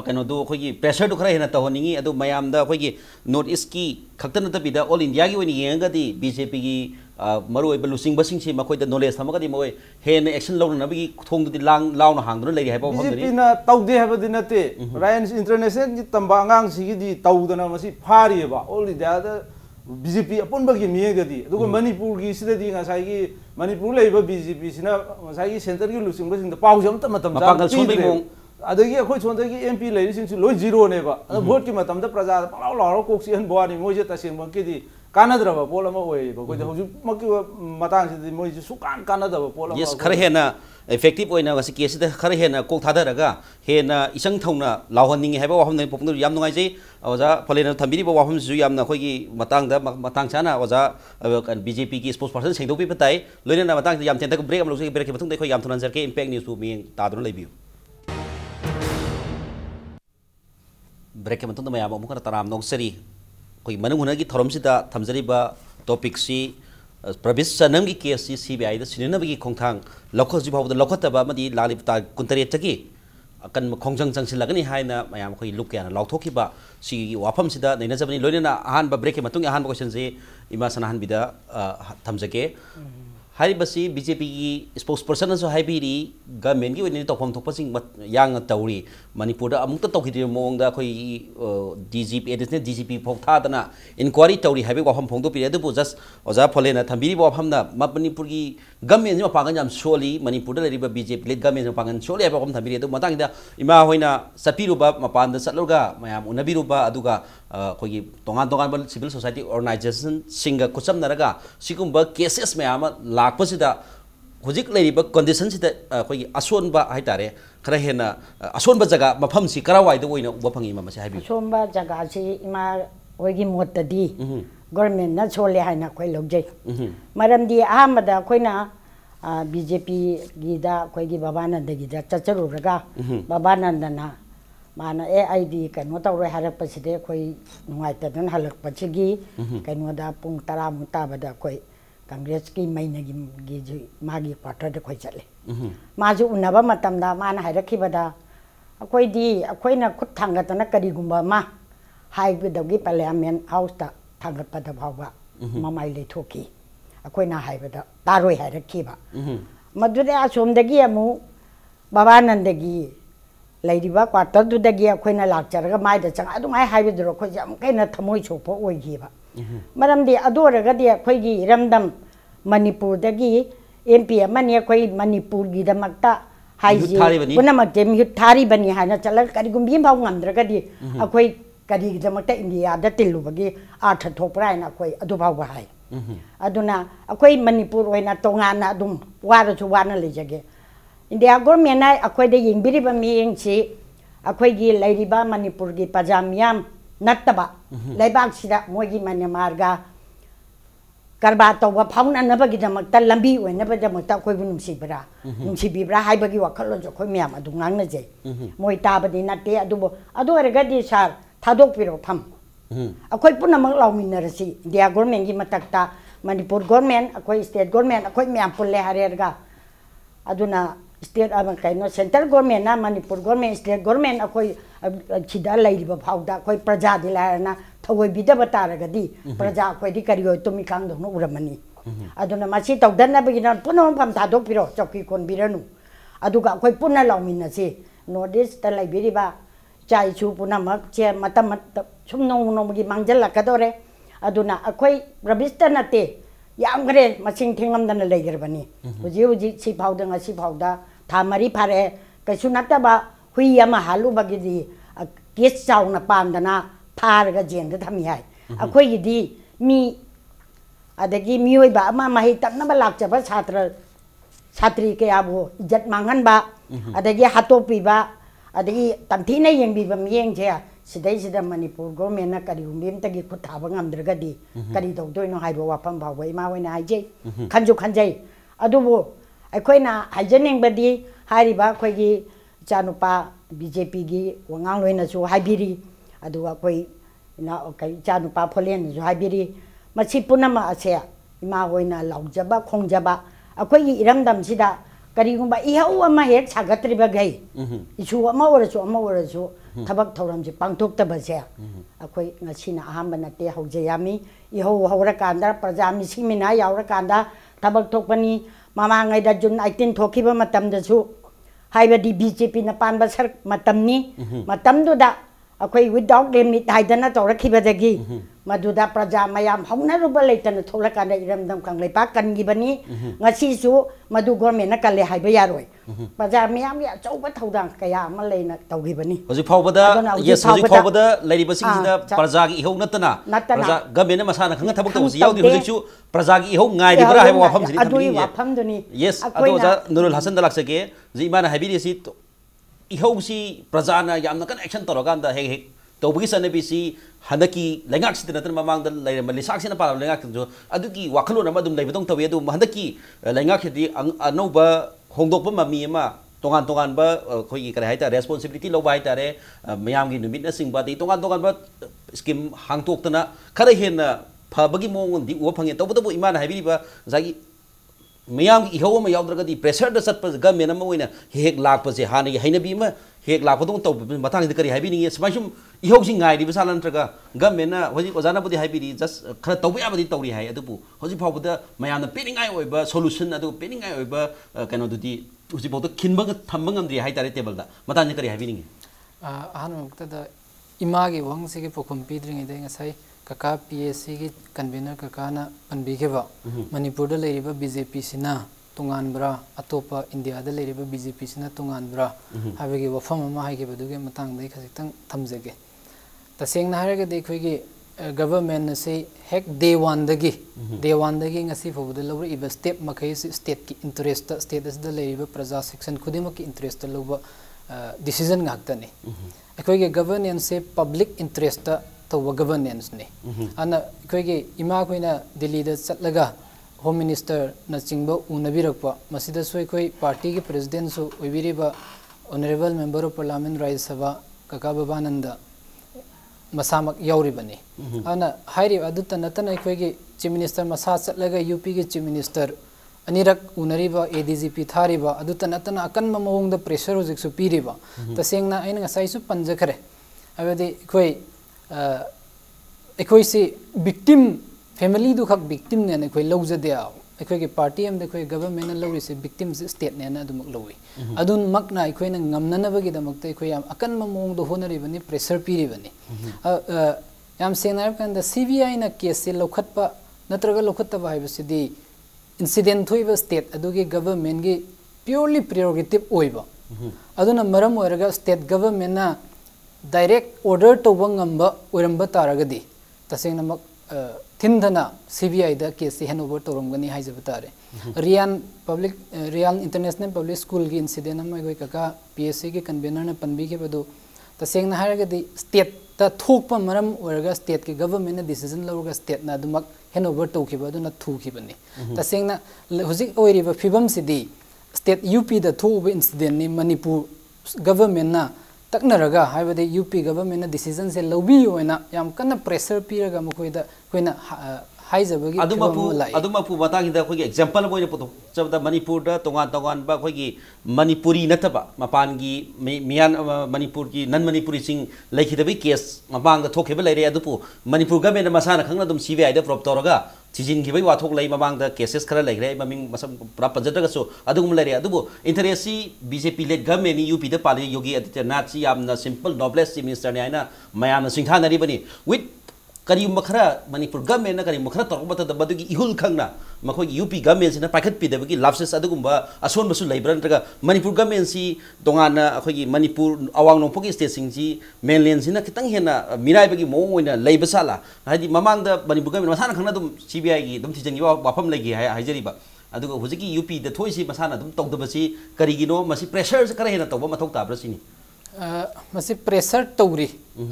Speaker 1: कनो दो अखोगी प्रेशर दो खरा हेना तहोनिंगी अदु मयामदा अखोगी नॉर्थ ईस्ट की खक्तन नतबिदा ऑल इंडिया की वनी येंगदी BJP की मरु ओइबा लुसिंग बसिंग से मखोइदा नॉलेज थमगदी मोय हेन एक्शन लौनबगी थोंगदी लाउना हांगदन लेरि हाइबा
Speaker 4: BJP ना तौदे हाबदि नते रायन इंटरनेशनल की तंबा आंगांग सिगिदी तौदना मसी फारिएबा ऑल इंडिया दा BJP अपुनबगी मियेगदी अदुगा मणिपुर की सिददी ngasaigi मणिपुर लेबा BJP सिना ngasaigi सेंटर की लुसिंग बसिंग दा पाउजम त मतम जा अदगी अखोई सोंदगी MP लेरिसिंग लोय जीरो नेबा वोट की मतम दा प्रजा पलाव लारो कोक्सी हन बोआनी मोजे तसेंग की कानद्रबा पोल अमा ओइबा कोइ हजु मकि मतांग से मोइ सुकान कानदबा पोल
Speaker 1: यस खरे हेना इफेक्टिव ओइना गसि केस दा खरे हेना कोक थादरगा हेना इसंग थौना लावहनिंग हेबा वाहम नै पपनु याम नुगाइ जै ओजा फलेना थम्बिरिबा वाहम जु यामना खोइगी मतंग चाना ओजा BJP की स्पोक्स पर्सन सेंदोपि पताइ लोइना मतंग याम तेंदा ब्रेक अम लोसे ब्रेक के मतुंग देखो याम थुनन जरके इंपैक्ट न्यूज बु मियंग तादुन लेबियु ब्रेक के मतुंग मयाम अमुकना तराम नोक्सरी कोई मनung hunagi thoromsida thamjariba topic si pravish sanam gi case si CBI da sinanabagi khongthang lokho ji bawda lokhataba madi lalipta kuntare chaki akan khongjang changsilagani haina mayam khoi luk yana lauthokiba si wafam sida naina jabani loinana ahan ba break ke matung ahan question je ima sanahan bida thamjake हारिबसी BJP की spokesperson असो हाइबिरी government की वनी तौफम थोपसिंग यांग तौरी मणिपुर अमुक्त तौखिदि मोंग दा खोई DGP additional DGP फोक्थादना inquiry तौरी हाइबे वाफम फोंदो पिरे दु जस्ट ओजा फलेना थंबिरी वाफमना मणिपुर की गवर्नमेंट जो पागन जाम सोली मणिपुर दा लेरिबा बीजेपी लेड गवर्नमेंट जो पागन सोली हाइबे वाफम थंबिरी दु मतंग दा इमा होइना सपिरुबा मपान दा चलोगा मयाम उनबिरुबा अदुगा खोई तोंगान तोंगान सिविल सोसाइटी ऑर्गेनाइजेशन सिंगा कुचम नरगा सिकुंबा केसेस मयाम लाखपसिदा हुजिक लेरिबा कंडीशन सिदा खोई असोनबा हाइतारे खरा हेना असोनबा जगह मफम सि करावाइद ओइना उबा फंगी मसे हाइबि
Speaker 2: असोनबा जगह सि इमा ओइगी मोतदी गवर्नमेंट ना सोले हाइना खोई लौजै मरमदी अहमदा खोइना बीजेपी गिदा खोइगी बाबानंद गिदा चचरुरगा बाबानंदना माना ए आईडी कनो तौरे हारकपसिदे खोई नुंगाइतदन हलकपसिगी कनोदा पुंग 10 मुताबदा खोई कांग्रेस की महीने की मागी क्वार्टर खोई चले माजु उन्नबा मतमदा माना हाइरखिबदा अखोई दी अखोइना खुद थांगतना करिगुंबा मा हाइबदगी पार्लियामेंट हाउस ता थांगपदा भावबा ममाई लेथोकी अखोइना हाइबदा तारोय हाइरखिबा मदुदे असोमदगी अमु बाबानंदगी लेरिबा क्वार्टर दुदगी अखोइना लाक्चरगा माइदा चंग अदुमाय हाइबदरो खोइ जाम कैना थमोय सोपो ओइगीबा मरमदी अदोरगदी अखोइगी इरमदम मणिपुरदगी एमपी अमनी अखोइ मणिपुरगी दमक्ता हाइजी पुनमक्ते मिहुत थारी बनी हाना चल करिगुम्बी भाव ngamद्रगदी अखोइ करिगी दमक्ता इंडिया दा तिल्लुबगी आर्थ थोपरायना अखोइ अदु भाव हाय अदुना अखोइ मणिपुर ओइना तोंगाना अदुम वारसु वाना लेजगे इंडिया गवर्नमेंट ना अखोइ दे यिंगबिरिबा मियेंगसी अखोइगी लेरिबा मणिपुरगी पजामियाम नत्तबा लेबाक सिदा मोगी म्यांमारगा करबा तौबा फाउननबगिदमक्ता लंबी ओइनबदमक्ता अखोइबु नुंसिबरा नुंसिबिब्रा हाइबगी वखललो अखोइ म्याम अदु ngangnajai मोइ ताबदि नते अदुबो अदोरगदि सार थादोकपिरो थम अखोइ पुनमक लाउमिनरसि इंडिया गवर्नमेंट की मतक्ता मणिपुर गवर्नमेंट अखोइ स्टेट गवर्नमेंट अखोइ म्याम पुल्ले हारेरगा अदुना स्टेट कहीं सेंट्रल गवर्नमेंट ना मणिपुर गवर्नमेंट स्टेट गवर्नमेंट अखोई खिदा लेरिबा फाउदा अखोई प्रजा दिलायना थवoi बिदब तारगदी प्रजा अखोई करी होय तुमि खांगदनो उरमनी अदुना मासी तौदनबगिना पुनम फम थादोक पिरो चौकी कोन बिरनु अदुगा अखोई पुना लाउमिनसी नॉर्थ ईस्ट ता लेबिरिबा चाइचु पुनमक चे मतम सुम नोमगी मांगजल लकदोरे अदुना अखोई प्रविष्ट नते यामगरे मसिंग थेंगमदन लेगरबनी हुजी हुजी सी फाउदंग सी फाउदा था मरी फारे कैसु नतबा हुई अमा हालुबगिदी केस चाउना पांदना फारगा जेंद थमी हाय अखोइगिदी मी अदगी मियोइबा अमा महि तकनबा लाक्चबा छात्र छात्री के आबो इज्जत मांगनबा अदगी हातोपीबा अदगी तंथीना येंगबीबा मियेंगजे सिदैसिदा मणिपुर गवर्नमेंट ना करिगुम्बीमतगी खुद थाबा ngamद्रगदी करी तौदोइनो हाइबो वाफम भावबा इमा होइना हाइजे खंजु खंजै अदुबो अखोइना हाइजनिंगबदी हारिबा अखोइगी चानुपा बीजेपी की वंगांग लोइनासु हाइबिरी अदुगा अखोइ ना कई चानुपा फोलेनसु हाइबिरी मछि पुनम असे इमा होइना लाउजबा खोंजबा अखोइगी इरमदमसिदा करिगुम्बा इहौ अमा हेक सागत्रिबगै इसु अमा ओरसु थबक थौरमसे पांथोक्तबसे अखोइ ngasiना अहम नते हौजयामी इहौ हौरकांदा प्रजा मिसिमिना यावरकांदा थबक थोकपनी मामांगैदा जुन 18 थोकिबा मतमदसु हाइबदी बीजेपी ना पानबा सर मतमनी मतमदुदा अखोइ विदाउट लिमिट हाइदना तौरखिबदगी मदुदा प्रजा मयाम हौनरुबा लेतन थोलकांदा इरमदम कांगलेपा कनगिबनी ngasisu मदु गवर्नमेंट ना कले हाइबा यारोय प्रजा मयाम या चौबा थौदांग कया अमा लेना तौगिबनी
Speaker 1: हजि फावबदा यस हजि फावबदा लेरिबसिंगसिदा प्रजागी इहौ नतना प्रजा गवर्नमेंट मसाना खंगा थबक तौसि याउदि हजिसु प्रजागी इहौ गाइदिबरा हाइबा वाफम सिरि
Speaker 2: अदुई वाफमदुनी
Speaker 1: यस अदोजा नुरुल हसन दलाक्सगे जि इमाना हाइबिरिसि इहौसी प्रजाना यामना कन एक्शन तौरगांदा हेक हेक तौबगी सनबिसी हनकी लेंगाक्सिद नतन ममांग लेरम लिसाक्सिना पाल लेंगाक्तजो अदुकी वाखलोन अमा दुम लेबदों तवे अदु हनकी लेंगाखिदि अनौबा होंदोकबा ममी अमा तोगान तोगान बा खोई करे हाइता रेस्पोंसिबिलिटी लोबा हाइतारे मयामगी नुमितना सिंगबादि तोगान तोगान बा स्कीम हांगतोक्तना खरे हेना फबगी मोंगोंदि उ फंगे तौबदबो इमान हाइबिरिबा जागी मैम की इहो में याउद्रगदी प्रेशर द सट गवर्नमेंट अमा ओइना हेक लाकपसे हानि हैनबी म हेक लाकपदों तौ मतांग करी हाइबिनी समाइसुम इहो सिंग गाइदि बसाला नत्रगा गवर्नमेंट ना होजि ओजाना बुदि हाइबिनी जस्ट खरा तौबे याबदि तौरी हाइ अदुबु होजि फावबदा मयामना पेनिंगाइ ओइबा सोल्यूशन अदु पेनिंगाइ ओइबा कनो दुदि होजि फावदा खिनबग थंबग ngамद्रि हाइ तारे टेबल दा मतांग करी हाइबिनी
Speaker 3: अहनमक्तदा Imangi वंगसिगे पोखम पीद्रिङैदे ngasai kaka PSC gi convener kaka na panbigeba manipur da leiriba BJP sina tunganbra atopa India da leiriba BJP sina tunganbra habegi wafam ama haigeba duge matang dai khasitang thamjage taseng na haraga de khoigi government na sei hek day 1 dagi ngasi fobuda lawra iba step makai state ki interest state da leiriba praja section khudima ki interest lawba decision ngaktani khoigi governance se public interest तो governance ने अना कोई इमा कोइना दिल्ली दा चटलगा home minister न चिंगबो उनबिरकपा मसिदा सोय कोई party के president सो ओइबिरिबा honourable member of parliament Rajya Sabha कका बाबानंद मसामक यावरिबनी अना हाइरि अदुत नतन कोई चीफ मिनिस्टर मसा चटलगा यूपी के चीफ मिनिस्टर अनिरक उनरिबा एडीजीपी थारिबा अदुत नतन अकन ममोंग द प्रेशर होजिक सु पीरिबा तसेंगना आइन गसाइसु पंजखरे अबदि कोई एकोइसे विक्टिम फैमिली दु खक विक्टिम ने कोई लौजदे एकोइ के पार्टी एम दे कोई गवर्नमेंट लौरि से विक्टिम से स्टेट ने ना दुमक लौइ अदुन मकना एकोइ न ngamnanabagi damakte एकोइ याम अकन ममोंग दो होनरिबनी प्रेशर पीरिबनी याम सेनार kan the CBI na case se lokhatpa natraga lokhattaba haibasidi incident thoiba state adugi government gi purely prerogative oiba aduna maram oiraga state government na direct order to wangamba uramba taragadi tasengna mak thindana CBI da case handover to romgani haijaba tare rian public rian international public school gi incident am goi kaka PSC gi convener na panbi ke badu tasengna haragadi state ta thokpa maram oraga state ki government na decision lawga state na dumak handover to khiba du na thu khibani tasengna hujik oiriba fibam sidi state UP da thoba incident ni Manipur government na तकनरगा हाइबदे UP government decision से लौबी होइना याम कन्ना pressure पीरगा मखोइदा Koyna हाइजबगी
Speaker 1: अदुमपु बतागिदा खोइ example बोइना पुतो जबदा मणिपुर दा तोगान बा खोइ मणिपुरी नतबा मपानगी मियान मणिपुर की नन मणिपुरी सिंग लैखिदबी केस मपांग दा थोखेबा लैरे अदुपु मणिपुर गवर्नमेंट मसाना खंगना दुम CBI दा प्रोप तोरगा चिजिन की वाथोक लै ममांग दा केसेस खरा लैग्रे ममिंग मसम पुरा पजदगसो अदुगुम लैरे अदुबु इंटरेस्टी BJP लेड गवर्नमेंट यूपी दा पाली योगी आदित्यनाथ सी यामना सिंपल नॉबलेस चीफ मिनिस्टर ने आइना मयामना सिंथानरी बनी विथ करीम खरा मणिपुर गवर्नमेंट करीम खरा तोरबत बदुगी इहुल खंगना मखोई यूपी गवर्नमेंट सिना पाखत पिदबगी लाप्सेस अदुगुम्बा असोन बसु लैब्रा नत्रगा मणिपुर गवर्नमेंट सी तोंगाना अखोई मणिपुर अवांग नोंपोगी स्टेट सिंग जी मेनलैंड सिना खितंग हेना मिराइबगी मोंग ओइना लैबसाला हादि ममांग दा मणिपुर गवर्नमेंट मसाना खंगना दुम CBI गी दुम थिजंगी वाफम लैगी हाइजरिबा अदुगा हुजिकी यूपी दा थोइसी मसाना दुम तौदबसी करिगिनो मसी प्रेशर करा हेना तौबा मथौ ताब्रसिनी
Speaker 3: मसी प्रेशर तौरी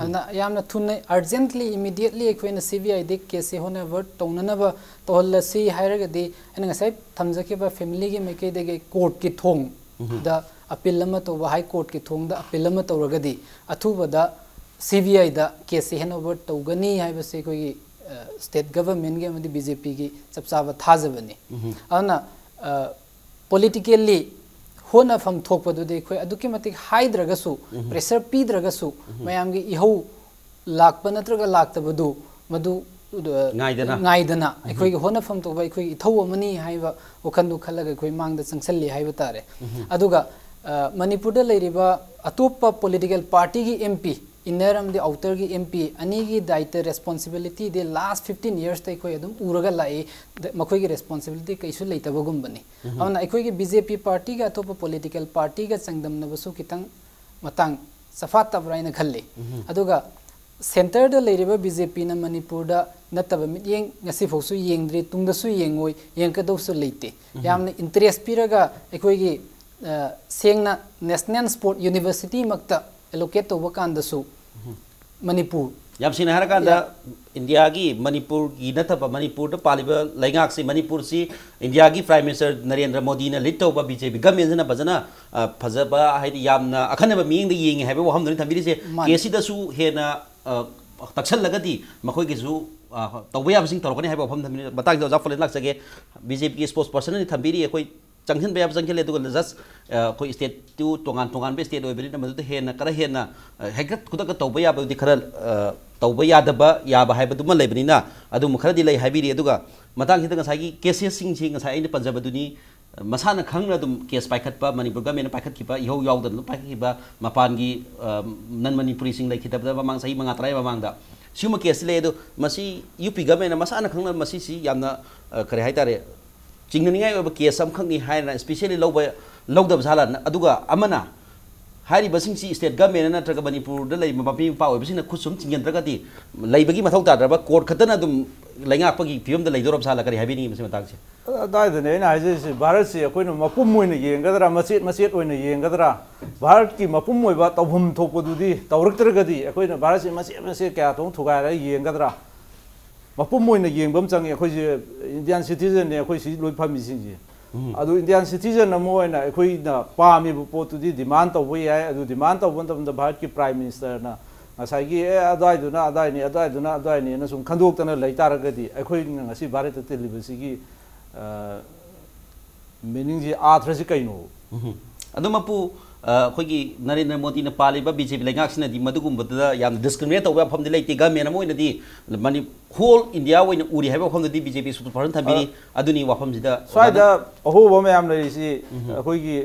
Speaker 3: अना यामना थुने अर्जेंटली इमीडिएटली एकोइना CBI दे केस होना word तौननबा तोहलसी हायरगदी Anna ngasai thamjakiba family gi mekai dege court ki thong da appeal lama to high court ki thong da appeal lama tawragadi athuba da CBI da case handover tawgani haibase koi state government gi amadi BJP gi chapchaba thajabani ana politically होना फम थोपदुदे खोय अदुकी मतिक हाइद्रगसु pressure पीद्रगसु मयामगी इहौ लाकप नत्रगा लाक्तबदु मदु गाइदना अखोय होना फम तो अखोय इथौ अमनी हाइबा वखंदु खलगा अखोय मांगदा चंगसल्ली हाइबा तारे अदुगा मणिपुरदा लैरिबा अतोप्पा political party की MP inner um the outer की MP अनि की दायित्व रेस्पॉन्सिबिलिटी दे लास्ट 15 इयर्स तक कोई अदम उरगा लाई मखोई की रेस्पॉन्सिबिलिटी कैसु लेतबगुम बनी अवना अखोई की BJP पार्टी का अतोप पॉलिटिकल पार्टी का संगदम नबसु कितंग मतंग सफात तबराइन खल्ले अदुगा सेंटर द लेरिबा BJP न मणिपुर द नतब मियेंग ngasi फोसु येंगद्रे तुंगदसु येंगोय येंकदोसु लेते यामने इंटरेस्ट पिरगा अखोई की सेंगना नेशनल स्पोर्ट यूनिवर्सिटी मक्ता एलोकेट तोबा कांदसु मणिपुर
Speaker 1: याम सिना हर कांदा इंडिया की मणिपुर की नतबा मणिपुर द पालिबा लैंगाक से मणिपुर सी इंडिया की प्राइम मिनिस्टर नरेंद्र मोदी ने लीड तोबा BJP गवर्नमेंट ना बजना फजबा हाइदि यामना अखनबा मियेंग द येंगे हाइबा वहम दनि थंबिरि से केसी दसु हेना तक्सल लगदी मखोय गिसु तब याबसिंग तौरकनी है वफम थम्बिनी बतांग जो जाफले लाक्सगे बीजेपी की स्पोर्ट्स पर्सन थम्बिरी अखोई चंगन बयाब चंगले जस्ट अखोई स्टेट टू तोगान तोगान बे स्टेट ओइबनी मदुद हेना करा हेना हेगत खुदक तब याबदी खरा तब यादब याब हाइबदुम लेबनिना अदुम खरदी लै हाइबिरी अदुगा मतांग हित ngसाई केसेस सिंग सिंग ngसाई आइन पंजाबदुनी मसाना खंगना अदुम केस पाइखतपा मणिपुर गवर्नमेंट पाइखतखिबा इहो यावदन पाइखिबा मपानगी नन मणिपुरी सिंग लेखितबदा ममांग सही मंगा तराय ममांगदा सिम केस ले दो मसी यूपी गवर्नमेंट मसाना खंगना मसी सी यामना करे हाइतारे चिंगनिंगाई ओबा केस अम खंगी हाइना स्पेशली लौदब झाला अदुगा अमना हारी बसिंग सी स्टेट गवर्नमेंट नत्रगा मणिपुर द लै मपी पा ओबसिना खुसुम चिंगनद्रगदी लैबगी मथौ ताद्रबा कोर्ट खतन अदुम लैंगापगी फिवम द लैदोरब झाला करे हाइबिनी मसे मतांग से
Speaker 4: अदायदने ना हाइजे भारत से अखोइन मपुम मोइन येंगदरा मचेत मचेत ओइन येंगदरा भारत की मपुम मोइबा तौभम थोपदुदी तौरक्तरगदी अखोइन भारत से मचेत मचेत क्या थों थुगारा येंगदरा मपुम मोइन येंबम चंगे अखोइ इंडियन सिटीजन ने अखोइ सि लोइ फामि सिंजी अदु इंडियन सिटीजन न मोइना अखोइना पामि पोतुदी डिमांड तौबो याय अदु डिमांड तौबन भारत की प्राइम मिनिस्टर ना ngसाई अदायदुना अदायनी न सुम खंदोक्तना लैतारगदी अखोइ ngasi भारत तेलिबसिगी मीनिंग जी आथ्र से कइनो
Speaker 1: अदुमपु अखोइगी नरेंद्र मोदी न पालिबा बीजेपी लेंगाक्सिना दि मदुगुंबदा याम डिस्क्रिमिनेट तौबा फमदि लेति गवर्नमेंट मोइनदी मनि होल इंडिया ओइन उरि हाइबा फमदि बीजेपी सुपर फरन थबिरी अदुनी वाफमजिदा
Speaker 4: स्वाइदा अहोबा मयाम लैसि अखोइगी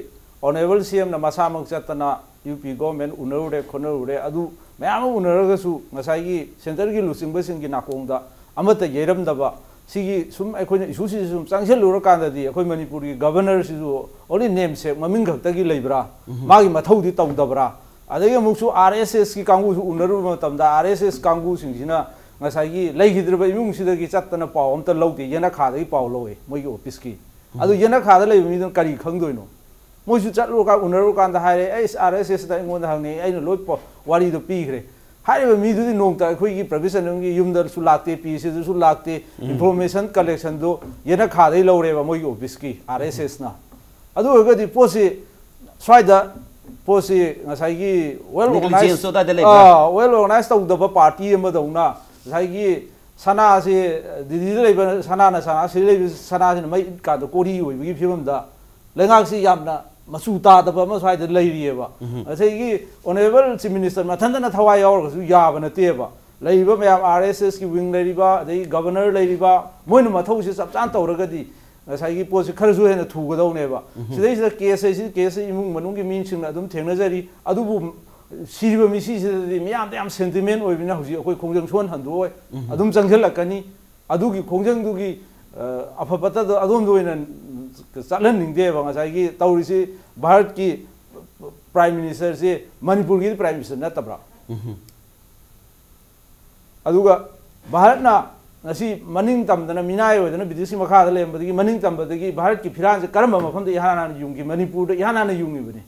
Speaker 4: ऑनरेबल सीएम न मसामक चतना यूपी गवर्नमेंट उनरुरे खोनरुरे अदु मयाम उनरगसु ngसाई सेंटर की लुसिंगबसिंग की नाकोंदा अमत येरमदबा सिगी सुम अखोइन इशूसी सुम चांगसेल लुरकांददी अखोइ मणिपुर की गवर्नर सिजु ओनली नेम से ममिंग खक्तगी लेब्रा मागी मथौदी तौदबरा अदगी मुक्सु आरएसएस की कांगु उनरु मतमदा आरएसएस कांगु सिंगसिना ngसाई लेगिद्रबा इमुंग सिदगी चत्तना पाव अमत लौदे येना खादगी पाव लोए मोगी ऑफिस की अदु येना खादा लेबि मिदन करी खंगदोइनो मोइसु चत्लु का उनरु कांदा हारे एस आरएसएस दा इंगोन हंगने आइनो लोइ वारी दो पीखरे हाइबा मीदुदी नोंता अखोइगी प्रविशनंगी युमदरसु लाक्ते पीसीदसु लाक्ते इंफॉर्मेशन कलेक्शन दो येना खादै लौरेबा मोइगी ऑफिस की आरएसएस ना अदु अगदी पोसी स्वाइदा पोसी ngसाई वेल ऑर्गेनाइज तौदबा पार्टी अमदौना ngसाई सना से दिल्ली लेबा सना से लेबा सना से मै का दो कोरी होइबगी फिवमदा लेंगाक्सी यामना मसू तादबा म स्वाइदा लैरिएबा असेगी ऑनरेबल चीफ मिनिस्टर मथंदना थवाय यावरगसु याब नतेबा लैबा मयाम आरएसएस की विंग लैरिबा अदई गवर्नर लैरिबा मोइन मथौसे चपचान तौरगदी ngसाई पोस खरसु हेन थुगदौनेबा सिदैसिदा केस इमुंग मनुंग की मीनसिंग अदुम थेंगनजरी अदुबु सिरिबा मिसिसिदि मियाम याम सेंटिमेंट ओइबिना हुजि अखोइ खोंजंग सोन हंदोय अदुम चंगलकनी अदुगी खोंजंगदुगी अफपता अदोम दोइना चलन निंदेबा ngसाई तौरिसि भारत की प्राइम मिनिस्टर से मणिपुर की प्राइम मिनिस्टर नतब्रा अदुगा भारत ना ngasi मनिंग तमदना मिनाय ओदना बिदिसि मखादा लेमबदगी मनिंग तमबदगी भारत की फिरान से करम मफम दे याना युंगी मणिपुर दे याना युंगी बने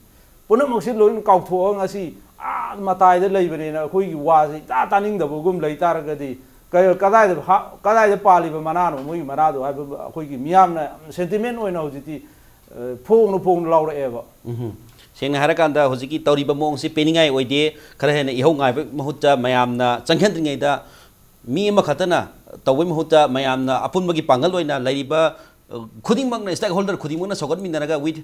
Speaker 4: पुनमक्सि लोइन काउथो ngasi आ मताय दे लेबने ना खोई वासे ता तानिंग दबगुम लैतारगदी कदाय पालिब मनानो मोई मनादो हाइब खोई की मियामना सेंटिमेंट ओइना होजिति फोंग लाउरएबा
Speaker 1: सेंग हारकांदा होजिकी तौरिबा मोंगसि पेनिंगाय ओइदे खरा हेन इहौ गायब महुत्ता मयामना चंखेंद्रिङैदा मी अमा खतना तौबै महुत्ता मयामना अपुनबगी पांगल ओइना लैरिबा खुदिंगमंगना स्टेक होल्डर खुदिंगमंगना सगत मिनरगा विथ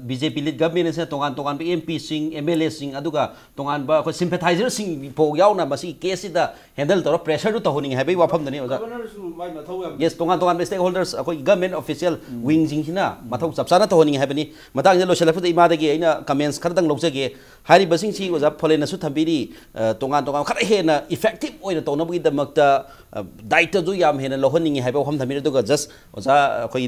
Speaker 1: बीजेपी लीड गवर्नमेंट से तोगान एमपी सिंग एमएलए सिंग अदुगा तोगान बा खो सिंपैथाइजर सिंग फो यावना मसी केस सिदा हैंडल तौर प्रेशर दु तहोनिंग हाइबे वाफम दने ओजा यस तोगान स्टेक होल्डर्स अखोइ गवर्नमेंट ऑफिशियल विंग जिंगसिना मथौ चपसाना तहोनिंग हाइबनी मतांग जे लोशलफुद इमादगी आइना कमेंट्स खरदंग लौजगे हारि बसिंग सी ओजा फलेनसु थंबिरी तोगान खरा हेना इफेक्टिव ओइना तौनबगी दमकता दायित्व जो याम हेना लहोनिंग हाइबे वाफम थंबिरी दुगा जस्ट ओजा अखोइ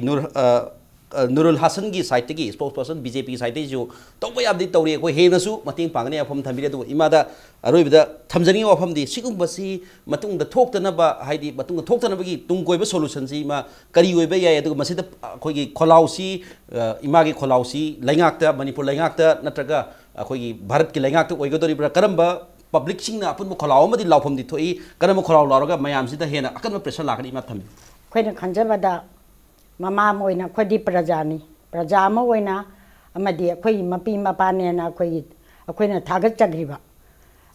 Speaker 1: नूरुल हसन की साइड की स्पोक्स पर्सन बीजेपी की साइड जो तब याद तौरी अखोइ हेनसु मतेंग पांगने वाफम थंबिरे दु इमादा अरोइबदा थमजनी वाफमदी सिगुंबसी मतुंग द थोक्तनबा हाइदी मतुंग थोक्तनबगी तुंग कोइबा सोल्यूशन सी मा करी ओइबा याय अदु मसिदा अखोइगी खोलाउसी इमागी खोलाउसी लैंगाक्ता मणिपुर लैंगाक्ता नत्रगा अखोइगी भारत की लैंगाक्ता ओइगदोरिब्रा करंबा पब्लिक सिंगना अपुन खोलाउ मदि लाउफमदी थोई करम खोलाउ लारगा मयामसिदा हेना अकन प्रेशर लाखनी मा थमि
Speaker 2: खोइना खंजबदा ममा मोइना खोदि प्रजानी प्रजा अमा ओइना अमदि अखोइ मपी मपानेना अखोइना थागत चग्रिबा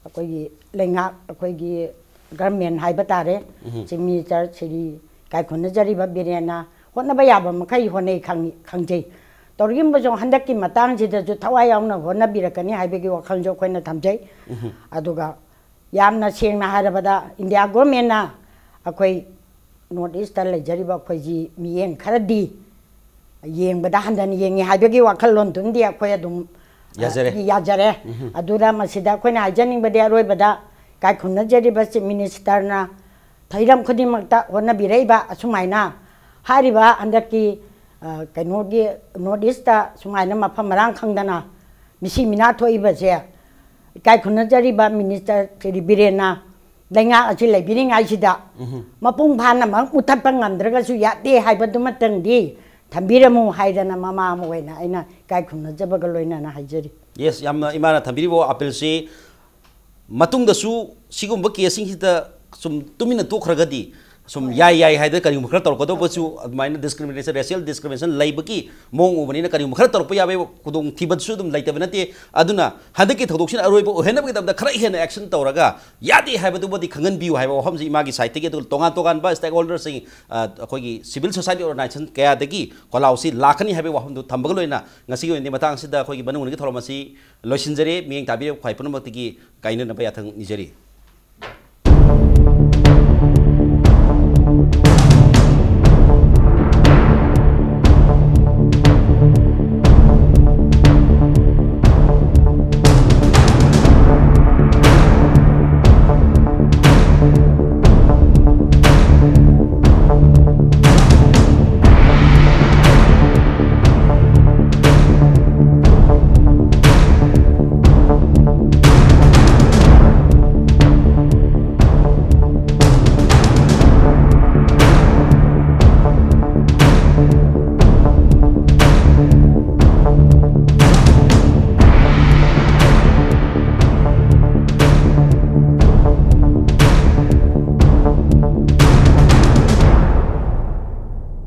Speaker 2: अखोइगी लेंगा अखोइगी government haiba tare chief minister siri kai khunna jari ba birena honna ba yaba makai honei khangjei torgim ba jong handak ki matang ji da ju thawai yauna honna birakani haibe gi wakhal jo khoina thamjei aduga yamna sengna harabada india government na akoi north east ta lejari ba khoi ji miyeng kharadi yeng bada handan yengi haibe gi wakhal lon tun dia khoi adum yajare adura masida khoina hajaning bade aroi bada kai khunna jari ba chief minister na thairam khudi makta honna biraiba asumaina hariba andaki kainogi north east ta sumaina mafam marang khangdana misi mina thoiba je kai khunna jari ba minister tri birena lenga achi lebiring aisida mapung phana mang uthap ngamdraga su yate haibadu matang di thambiramu haidana mama moina aina kai khunna jabaga loina na haijari
Speaker 1: yes yamna imana thambiribo appeal se matung da su sigumba casing hita sum tumina to khragadi sum yai haida kari mukhra tor ko do basu admaina discrimination racial discrimination laibaki mong ubani na kari mukhra tor pa yabe kudong thibad su dum laita banate aduna hadaki thodoksin aroi bo hena bi da khara hena action toraga yadi haiba du bodi khangan biu haiba hamji magi site ke tonga togan ba stakeholders sing akhoi civil society organization kaya dagi kolausi lakhani haiba waham du thambag loina ngasi ge matang sida akhoi banung ni tholomasi loisinjare mieng tabi khaipunam tigi kaina na ba yathang nijari